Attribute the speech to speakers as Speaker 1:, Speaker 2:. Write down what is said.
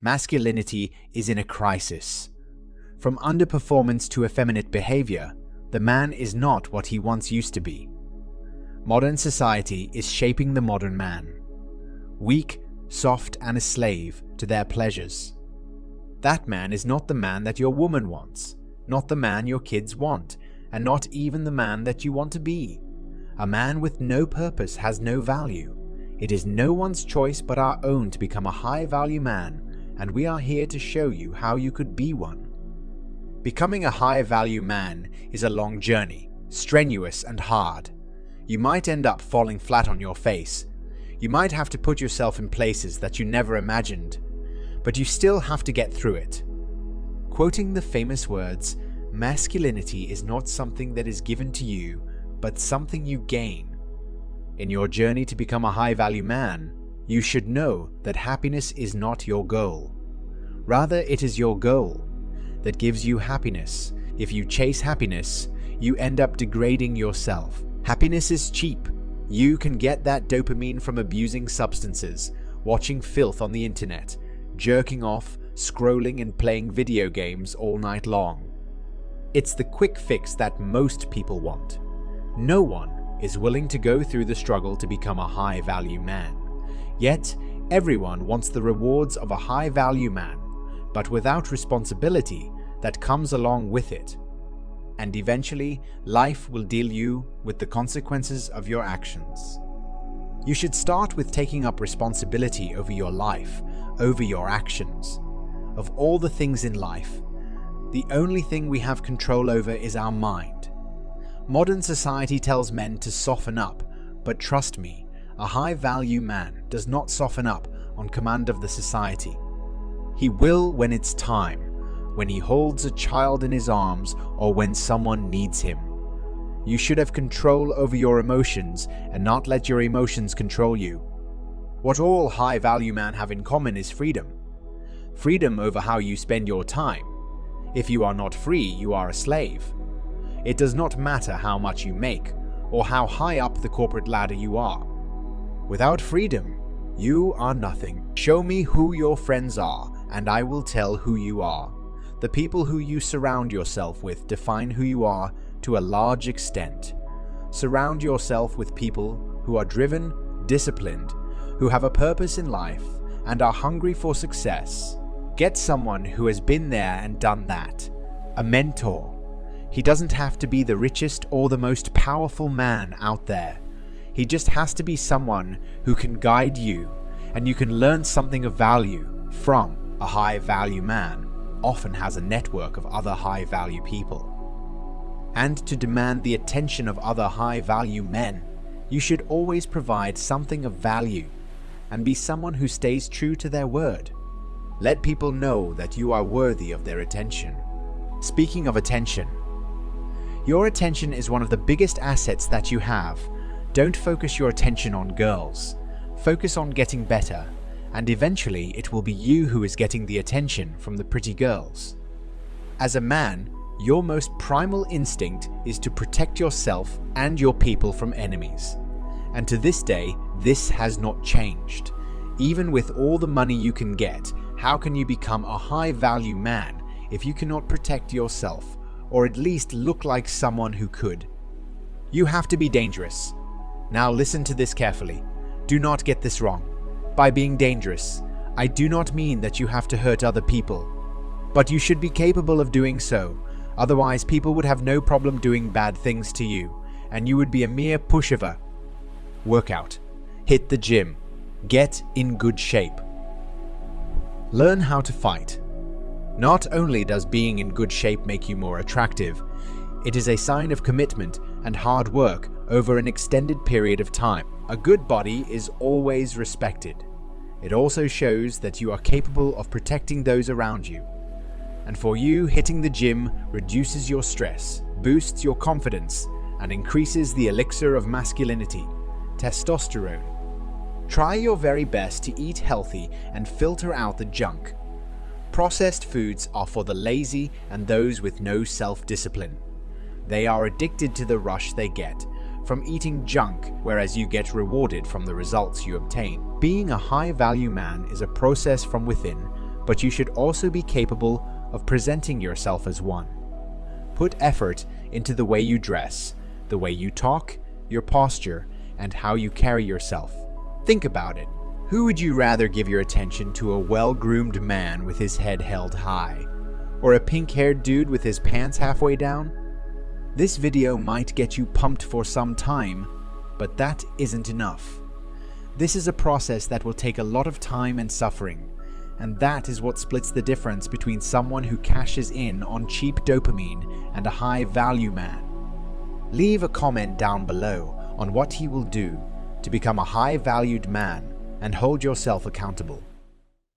Speaker 1: Masculinity is in a crisis. From underperformance to effeminate behavior, the man is not what he once used to be. Modern society is shaping the modern man. Weak, soft, and a slave to their pleasures. That man is not the man that your woman wants, not the man your kids want, and not even the man that you want to be. A man with no purpose has no value. It is no one's choice but our own to become a high-value man, and we are here to show you how you could be one. Becoming a high-value man is a long journey, strenuous and hard. You might end up falling flat on your face. You might have to put yourself in places that you never imagined, but you still have to get through it. Quoting the famous words, "Masculinity is not something that is given to you, but something you gain." In your journey to become a high-value man, you should know that happiness is not your goal. Rather, it is your goal that gives you happiness. If you chase happiness, you end up degrading yourself. Happiness is cheap. You can get that dopamine from abusing substances, watching filth on the internet, jerking off, scrolling and playing video games all night long. It's the quick fix that most people want. No one is willing to go through the struggle to become a high-value man. Yet, everyone wants the rewards of a high-value man, but without responsibility that comes along with it. And eventually, life will deal you with the consequences of your actions. You should start with taking up responsibility over your life, over your actions. Of all the things in life, the only thing we have control over is our mind. Modern society tells men to soften up, but trust me, a high-value man does not soften up on command of the society. He will when it's time, when he holds a child in his arms or when someone needs him. You should have control over your emotions and not let your emotions control you. What all high-value men have in common is freedom. Freedom over how you spend your time. If you are not free, you are a slave. It does not matter how much you make or how high up the corporate ladder you are. Without freedom, you are nothing. Show me who your friends are, and I will tell who you are. The people who you surround yourself with define who you are to a large extent. Surround yourself with people who are driven, disciplined, who have a purpose in life, and are hungry for success. Get someone who has been there and done that. A mentor. He doesn't have to be the richest or the most powerful man out there. He just has to be someone who can guide you, and you can learn something of value from. A high-value man often has a network of other high-value people. And to demand the attention of other high-value men, you should always provide something of value and be someone who stays true to their word. Let people know that you are worthy of their attention. Speaking of attention, your attention is one of the biggest assets that you have. Don't focus your attention on girls. Focus on getting better, and eventually it will be you who is getting the attention from the pretty girls. As a man, your most primal instinct is to protect yourself and your people from enemies. And to this day, this has not changed. Even with all the money you can get, how can you become a high-value man if you cannot protect yourself, or at least look like someone who could? You have to be dangerous. Now listen to this carefully. Do not get this wrong. By being dangerous, I do not mean that you have to hurt other people, but you should be capable of doing so. Otherwise, people would have no problem doing bad things to you, and you would be a mere pushover. Work out. Hit the gym. Get in good shape. Learn how to fight. Not only does being in good shape make you more attractive, it is a sign of commitment and hard work over an extended period of time. A good body is always respected. It also shows that you are capable of protecting those around you. And for you, hitting the gym reduces your stress, boosts your confidence, and increases the elixir of masculinity, testosterone. Try your very best to eat healthy and filter out the junk. Processed foods are for the lazy and those with no self-discipline. They are addicted to the rush they get from eating junk, whereas you get rewarded from the results you obtain. Being a high-value man is a process from within, but you should also be capable of presenting yourself as one. Put effort into the way you dress, the way you talk, your posture, and how you carry yourself. Think about it. Who would you rather give your attention to, a well-groomed man with his head held high, or a pink-haired dude with his pants halfway down? This video might get you pumped for some time, but that isn't enough. This is a process that will take a lot of time and suffering, and that is what splits the difference between someone who cashes in on cheap dopamine and a high-value man. Leave a comment down below on what he will do to become a high-valued man and hold yourself accountable.